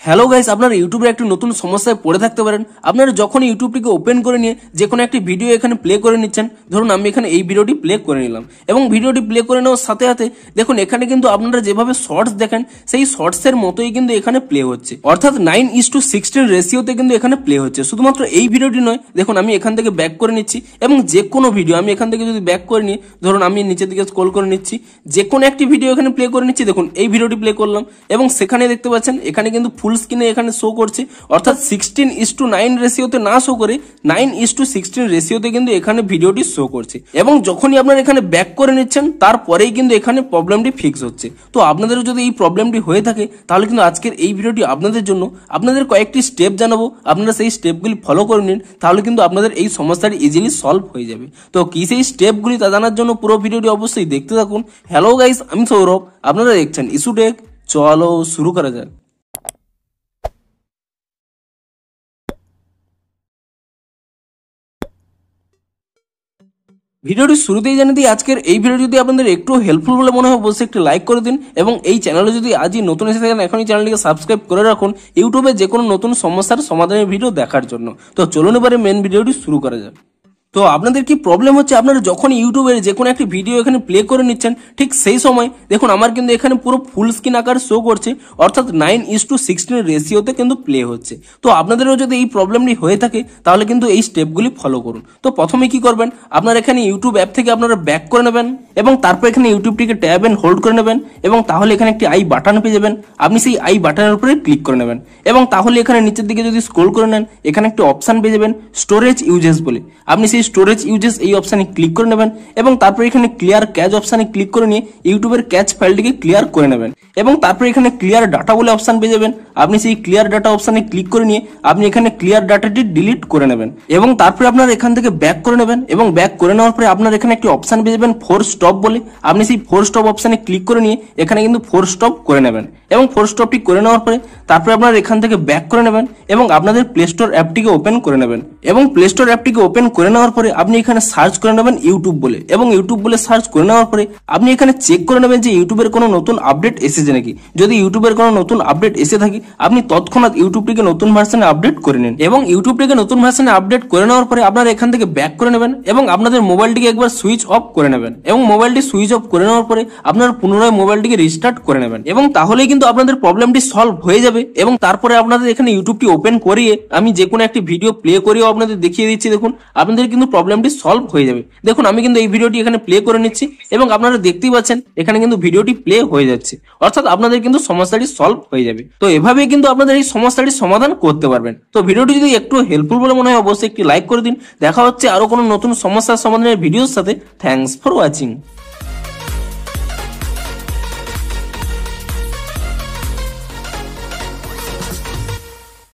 Hello guys, আপনারা ইউটিউবের একটা নতুন সমস্যায় পড়ে থাকতে পারেন। আপনারা যখন ইউটিউবটিকে ওপেন করে নিয়ে যে কোনো একটি ভিডিও এখানে প্লে করে নিচ্ছেন, ধরুন আমি এখানে এই ভিডিওটি প্লে করে নিলাম এবং ভিডিওটি প্লে করে নেওয়ার সাথে সাথে দেখুন এখানে কিন্তু আপনারা যেভাবে শর্টস দেখেন সেই শর্টসের মতোই কিন্তু এখানে প্লে হচ্ছে, অর্থাৎ 9:16 রেশিওতে কিন্তু এখানে প্লে হচ্ছে। শুধুমাত্র এই ভিডিওটি নয়, দেখুন আমি এখান থেকে ব্যাক করে নিচ্ছি এবং যে কোনো ভিডিও আমি এখান থেকে যদি ব্যাক করে নিই, ধরুন আমি নিচের দিকে স্ক্রল করে নিচ্ছি, যে কোনো একটি ভিডিও এখানে প্লে করে নিচ্ছি। দেখুন এই ভিডিওটি প্লে করলাম এবং সেখানে দেখতে পাচ্ছেন এখানে কিন্তু ফুল স্ক্রিনে এখানে শো করছে, অর্থাৎ 16:9 রেশিওতে না শো করে 9:16 রেশিওতে কিন্তু এখানে ভিডিওটি শো করছে। এবং যখনই আপনারা এখানে ব্যাক করে নিচ্ছেন তারপরেই কিন্তু এখানে প্রবলেমটি ফিক্স হচ্ছে। তো আপনাদেরও যদি এই প্রবলেমটি হয়ে থাকে তাহলে কিন্তু আজকের এই ভিডিওটি আপনাদের জন্য। আপনাদের কয়েকটি স্টেপ জানাবো, আপনারা সেই স্টেপগুলি ফলো করে নিন, তাহলে কিন্তু আপনাদের এই সমস্যাটি ইজিলি সলভ হয়ে যাবে। তো কি সেই স্টেপগুলি তা জানার জন্য পুরো ভিডিওটি অবশ্যই দেখতে থাকুন। হ্যালো গাইস, আমি সৌরভ, আপনারা দেখছেন ইস্যু টেক। চলো শুরু করা যাক। ভিডিওটি শুরুতেই জানিয়ে দিই, আজকের এই ভিডিও যদি আপনাদের একটু হেল্পফুল বলে মনে হয় অবশ্যই একটু লাইক করে দিন এবং এই চ্যানেলে যদি আজই নতুন এসে থাকেন এখনই চ্যানেলটিকে সাবস্ক্রাইব করে রাখুন ইউটিউবে যে কোনো নতুন সমস্যার সমাধানের ভিডিও দেখার জন্য। তো চলুন এবারে মেন ভিডিওটি শুরু করা যাক। তো আপনাদের কি প্রবলেম হচ্ছে, আপনারা যখন ইউটিউবের যে কোনো একটি ভিডিও এখানে প্লে করে নিচ্ছেন ঠিক সেই সময় দেখুন আমার কিন্তু এখানে পুরো ফুল স্ক্রিন আকার শো করছে, অর্থাৎ 9:16 রেশিওতে কিন্তু প্লে হচ্ছে। তো আপনাদেরও যদি এই প্রবলেমটি হয়ে থাকে তাহলে কিন্তু এই স্টেপগুলি ফলো করুন। তো প্রথমে কি করবেন, আপনারা এখানে ইউটিউব অ্যাপ থেকে আপনারা ব্যাক করে নেবেন এবং তারপর এখানে ইউটিউবটিকে ট্যাব এন্ড হোল্ড করে নেবেন এবং তাহলে এখানে একটি আই বাটন পেয়ে যাবেন। আপনি সেই আই বাটনের উপরে ক্লিক করে নেবেন এবং তাহলে এখানে নিচের দিকে যদি স্ক্রল করে নেন এখানে একটি অপশন পেয়ে যাবেন স্টোরেজ ইউজেস বলে। আপনি সেই স্টোরেজ ইউজেস এই অপশনে ক্লিক করে নেবেন এবং তারপর এখানে ক্লিয়ার ক্যাচ অপশনে ক্লিক করে নিয়ে ইউটিউবের ক্যাচ ফাইলটিকে ক্লিয়ার করে নেবেন এবং তারপর এখানে ক্লিয়ার ডাটা বলে অপশন পেয়ে যাবেন। আপনি সেই ক্লিয়ার ডাটা অপশনে ক্লিক করে নিয়ে আপনি এখানে ক্লিয়ার ডাটাটি ডিলিট করে নেবেন এবং তারপরে আপনার এখান থেকে ব্যাক করে নেবেন এবং ব্যাক করে নেওয়ার পরে আপনার এখানে একটি অপশন পেয়ে যাবেন ফোর স্টপ বলে। আপনি সেই ফোর স্টপ অপশনে ক্লিক করে নিয়ে এখানে কিন্তু ফোর স্টপ করে নেবেন এবং ফোর স্টপটি করে নেওয়ার পরে তারপরে আপনার এখান থেকে ব্যাক করে নেবেন এবং আপনাদের প্লে স্টোর অ্যাপটিকে ওপেন করে নেবেন এবং প্লে স্টোর অ্যাপটিকে ওপেন করে নেওয়ার পরে আপনি এখানে সার্চ করে নেবেন ইউটিউব বলে এবং ইউটিউব বলে সার্চ করে নেওয়ার পরে আপনি এখানে চেক করে নেবেন যে ইউটিউবের কোনো নতুন আপডেট এসেছে নাকি। যদি ইউটিউবের কোনো নতুন আপডেট এসে থাকে আপনি তৎক্ষণাৎ ইউটিউবটিকে নতুন ভার্সনে আপডেট করে নিন এবং ইউটিউবটিকে নতুন ভার্সনে আপডেট করে নেওয়ার পরে আপনারা এখান থেকে ব্যাক করে নেবেন এবং আপনাদের মোবাইলটিকে একবার সুইচ অফ করে নেবেন এবং মোবাইলটি সুইচ অফ করে নেওয়ার পরে আপনারা পুনরায় মোবাইলটিকে রিস্টার্ট করে নেবেন এবং তাহলেই কিন্তু আপনাদের প্রবলেমটি সলভ হয়ে যাবে। এবং তারপরে আপনাদের এখানে ইউটিউবটি ওপেন করিয়ে আমি যে কোনো একটি ভিডিও প্লে করিয়েও আপনাদের দেখিয়ে দিচ্ছি। দেখুন আপনাদের কিন্তু প্রবলেমটি সলভ হয়ে যাবে। দেখুন আমি কিন্তু এই ভিডিওটি এখানে প্লে করে নিচ্ছি এবং আপনারা দেখতেই পাচ্ছেন এখানে কিন্তু ভিডিওটি প্লে হয়ে যাচ্ছে, অর্থাৎ আপনাদের কিন্তু সমস্যাটি সলভ হয়ে যাবে। তো এভাবেই কিন্তু আপনাদের এই সমস্যাটির সমাধান করতে পারবেন। তো ভিডিওটি যদি একটু হেল্পফুল বলে মনে হয় অবশ্যই একটি লাইক করে দিন। দেখা হচ্ছে আরো কোনো নতুন সমস্যার সমাধানের ভিডিওর সাথে। Thanks for watching.